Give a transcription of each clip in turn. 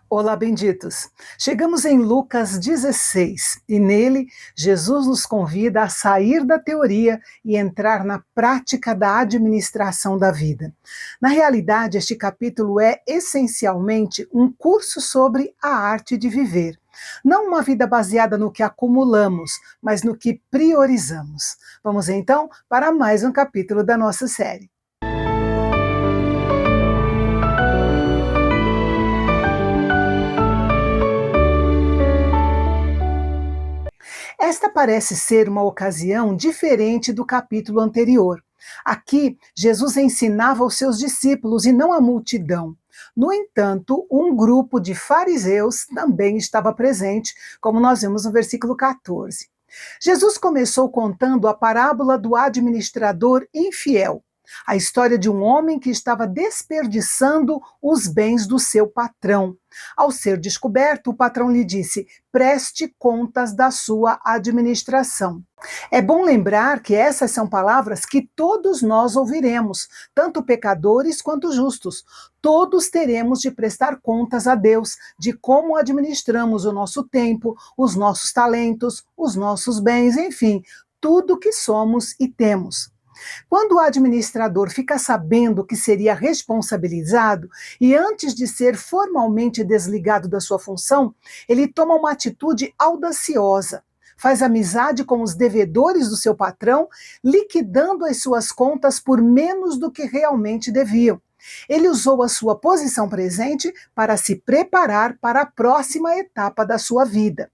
Olá, benditos! Chegamos em Lucas 16 e nele Jesus nos convida a sair da teoria e entrar na prática da administração da vida. Na realidade, este capítulo é essencialmente um curso sobre a arte de viver. Não uma vida baseada no que acumulamos, mas no que priorizamos. Vamos então para mais um capítulo da nossa série. Esta parece ser uma ocasião diferente do capítulo anterior. Aqui, Jesus ensinava aos seus discípulos e não à multidão. No entanto, um grupo de fariseus também estava presente, como nós vemos no versículo 14. Jesus começou contando a parábola do administrador infiel, a história de um homem que estava desperdiçando os bens do seu patrão. Ao ser descoberto, o patrão lhe disse: preste contas da sua administração. É bom lembrar que essas são palavras que todos nós ouviremos, tanto pecadores quanto justos. Todos teremos de prestar contas a Deus de como administramos o nosso tempo, os nossos talentos, os nossos bens, enfim, tudo que somos e temos. Quando o administrador fica sabendo que seria responsabilizado e antes de ser formalmente desligado da sua função, ele toma uma atitude audaciosa. Faz amizade com os devedores do seu patrão, liquidando as suas contas por menos do que realmente deviam. Ele usou a sua posição presente para se preparar para a próxima etapa da sua vida.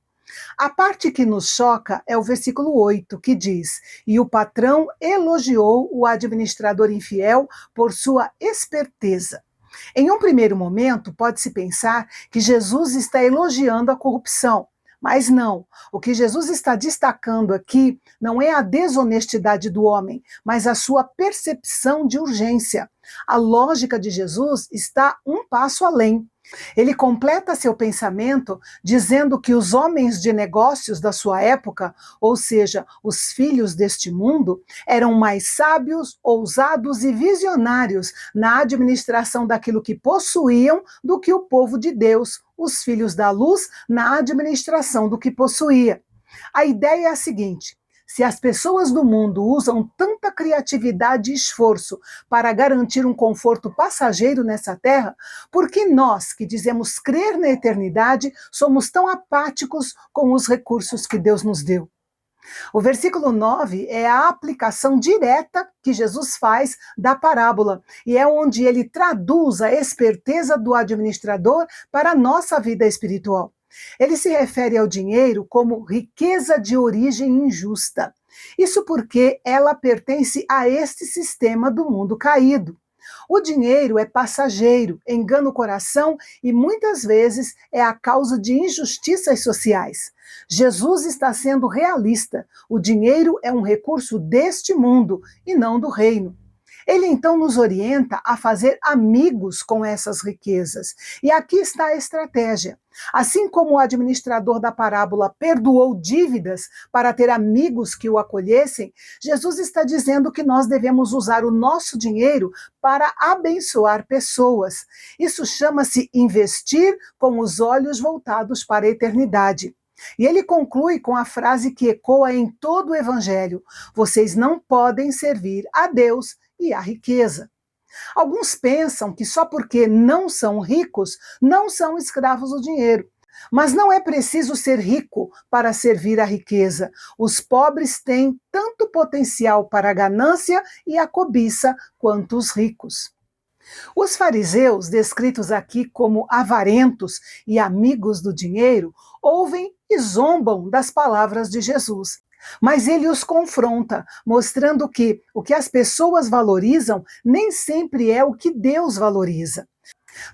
A parte que nos choca é o versículo 8, que diz: E o patrão elogiou o administrador infiel por sua esperteza. Em um primeiro momento, pode-se pensar que Jesus está elogiando a corrupção. Mas não, o que Jesus está destacando aqui não é a desonestidade do homem, mas a sua percepção de urgência. A lógica de Jesus está um passo além. Ele completa seu pensamento dizendo que os homens de negócios da sua época, ou seja, os filhos deste mundo, eram mais sábios, ousados e visionários na administração daquilo que possuíam do que o povo de Deus, os filhos da luz, na administração do que possuía. A ideia é a seguinte: se as pessoas do mundo usam tanta criatividade e esforço para garantir um conforto passageiro nessa terra, por que nós, que dizemos crer na eternidade, somos tão apáticos com os recursos que Deus nos deu? O versículo 9 é a aplicação direta que Jesus faz da parábola, e é onde ele traduz a esperteza do administrador para a nossa vida espiritual. Ele se refere ao dinheiro como riqueza de origem injusta. Isso porque ela pertence a este sistema do mundo caído. O dinheiro é passageiro, engana o coração e muitas vezes é a causa de injustiças sociais. Jesus está sendo realista. O dinheiro é um recurso deste mundo e não do reino. Ele então nos orienta a fazer amigos com essas riquezas. E aqui está a estratégia. Assim como o administrador da parábola perdoou dívidas para ter amigos que o acolhessem, Jesus está dizendo que nós devemos usar o nosso dinheiro para abençoar pessoas. Isso chama-se investir com os olhos voltados para a eternidade. E ele conclui com a frase que ecoa em todo o Evangelho: vocês não podem servir a Deus e à riqueza. Alguns pensam que só porque não são ricos, não são escravos do dinheiro. Mas não é preciso ser rico para servir a riqueza. Os pobres têm tanto potencial para a ganância e a cobiça quanto os ricos. Os fariseus, descritos aqui como avarentos e amigos do dinheiro, ouvem e zombam das palavras de Jesus. Mas ele os confronta, mostrando que o que as pessoas valorizam nem sempre é o que Deus valoriza.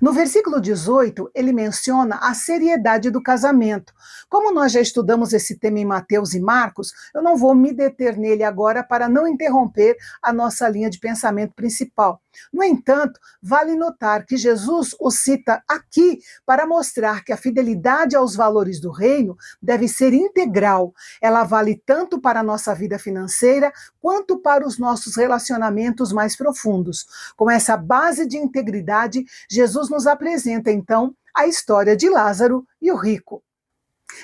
No versículo 18, ele menciona a seriedade do casamento. Como nós já estudamos esse tema em Mateus e Marcos, eu não vou me deter nele agora para não interromper a nossa linha de pensamento principal. No entanto, vale notar que Jesus o cita aqui para mostrar que a fidelidade aos valores do reino deve ser integral. Ela vale tanto para a nossa vida financeira quanto para os nossos relacionamentos mais profundos. Com essa base de integridade, Jesus nos apresenta, então, a história de Lázaro e o rico.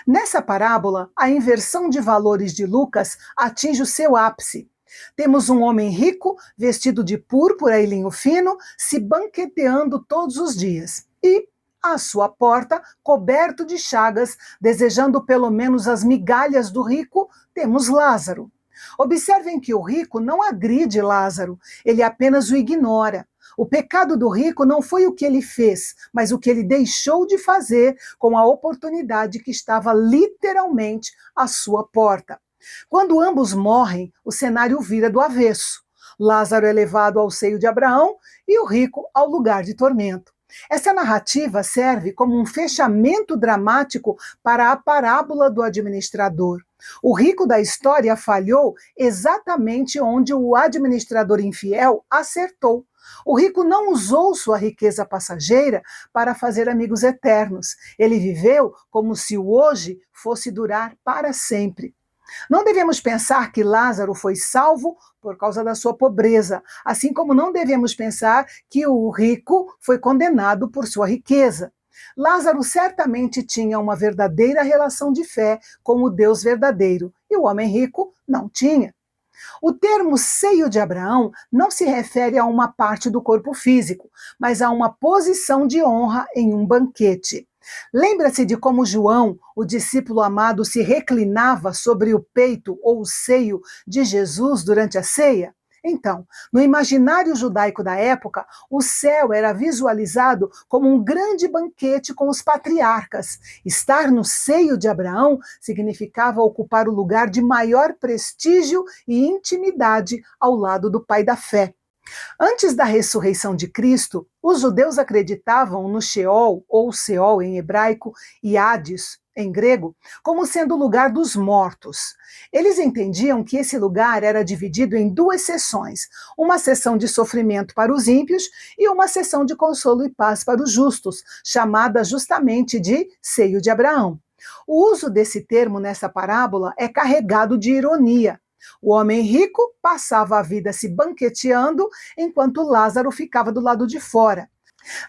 Nessa parábola, a inversão de valores de Lucas atinge o seu ápice. Temos um homem rico, vestido de púrpura e linho fino, se banqueteando todos os dias. E, à sua porta, coberto de chagas, desejando pelo menos as migalhas do rico, temos Lázaro. Observem que o rico não agride Lázaro, ele apenas o ignora. O pecado do rico não foi o que ele fez, mas o que ele deixou de fazer com a oportunidade que estava literalmente à sua porta. Quando ambos morrem, o cenário vira do avesso. Lázaro é levado ao seio de Abraão e o rico ao lugar de tormento. Essa narrativa serve como um fechamento dramático para a parábola do administrador. O rico da história falhou exatamente onde o administrador infiel acertou. O rico não usou sua riqueza passageira para fazer amigos eternos. Ele viveu como se o hoje fosse durar para sempre. Não devemos pensar que Lázaro foi salvo por causa da sua pobreza, assim como não devemos pensar que o rico foi condenado por sua riqueza. Lázaro certamente tinha uma verdadeira relação de fé com o Deus verdadeiro, e o homem rico não tinha. O termo seio de Abraão não se refere a uma parte do corpo físico, mas a uma posição de honra em um banquete. Lembra-se de como João, o discípulo amado, se reclinava sobre o peito ou o seio de Jesus durante a ceia? Então, no imaginário judaico da época, o céu era visualizado como um grande banquete com os patriarcas. Estar no seio de Abraão significava ocupar o lugar de maior prestígio e intimidade ao lado do pai da fé. Antes da ressurreição de Cristo, os judeus acreditavam no Sheol, ou Seol em hebraico, e Hades em grego, como sendo o lugar dos mortos. Eles entendiam que esse lugar era dividido em duas seções, uma seção de sofrimento para os ímpios e uma seção de consolo e paz para os justos, chamada justamente de seio de Abraão. O uso desse termo nessa parábola é carregado de ironia. O homem rico passava a vida se banqueteando, enquanto Lázaro ficava do lado de fora.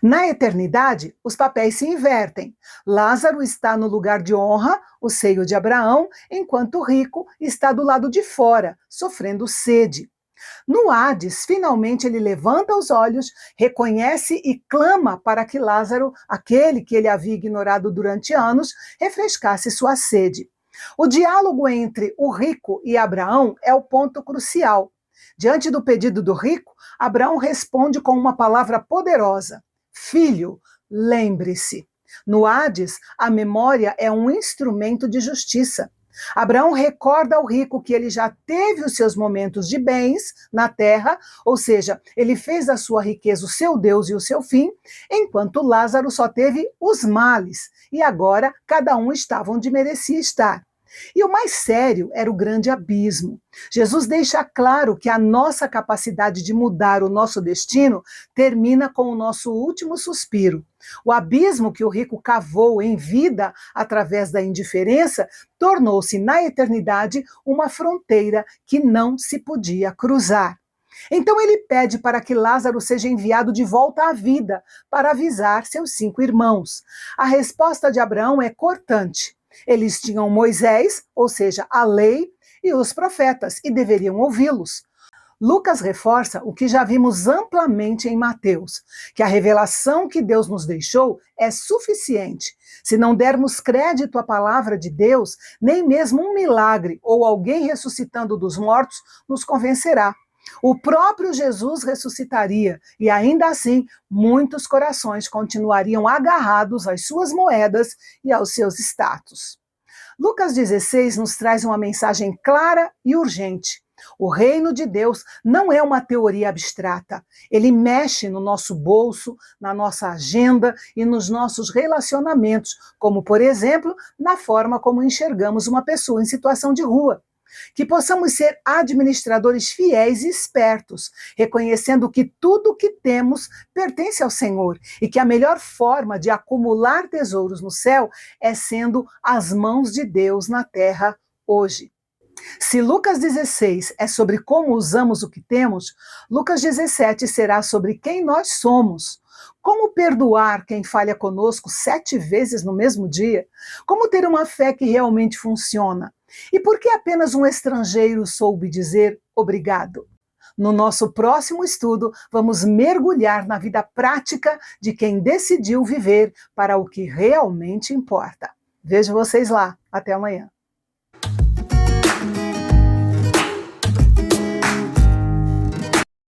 Na eternidade, os papéis se invertem. Lázaro está no lugar de honra, o seio de Abraão, enquanto o rico está do lado de fora, sofrendo sede. No Hades, finalmente ele levanta os olhos, reconhece e clama para que Lázaro, aquele que ele havia ignorado durante anos, refrescasse sua sede. O diálogo entre o rico e Abraão é o ponto crucial. Diante do pedido do rico, Abraão responde com uma palavra poderosa: Filho, lembre-se. No Hades, a memória é um instrumento de justiça. Abraão recorda ao rico que ele já teve os seus momentos de bens na terra, ou seja, ele fez da sua riqueza o seu Deus e o seu fim, enquanto Lázaro só teve os males, e agora cada um estava onde merecia estar. E o mais sério era o grande abismo. Jesus deixa claro que a nossa capacidade de mudar o nosso destino termina com o nosso último suspiro. O abismo que o rico cavou em vida através da indiferença tornou-se na eternidade uma fronteira que não se podia cruzar. Então ele pede para que Lázaro seja enviado de volta à vida para avisar seus 5 irmãos. A resposta de Abraão é cortante. Eles tinham Moisés, ou seja, a lei, e os profetas, e deveriam ouvi-los. Lucas reforça o que já vimos amplamente em Mateus, que a revelação que Deus nos deixou é suficiente. Se não dermos crédito à palavra de Deus, nem mesmo um milagre ou alguém ressuscitando dos mortos nos convencerá. O próprio Jesus ressuscitaria e ainda assim muitos corações continuariam agarrados às suas moedas e aos seus status. Lucas 16 nos traz uma mensagem clara e urgente. O reino de Deus não é uma teoria abstrata. Ele mexe no nosso bolso, na nossa agenda e nos nossos relacionamentos, como, por exemplo, na forma como enxergamos uma pessoa em situação de rua. Que possamos ser administradores fiéis e espertos, reconhecendo que tudo o que temos pertence ao Senhor e que a melhor forma de acumular tesouros no céu é sendo as mãos de Deus na terra hoje. Se Lucas 16 é sobre como usamos o que temos, Lucas 17 será sobre quem nós somos. Como perdoar quem falha conosco 7 vezes no mesmo dia? Como ter uma fé que realmente funciona? E por que apenas um estrangeiro soube dizer obrigado? No nosso próximo estudo, vamos mergulhar na vida prática de quem decidiu viver para o que realmente importa. Vejo vocês lá. Até amanhã.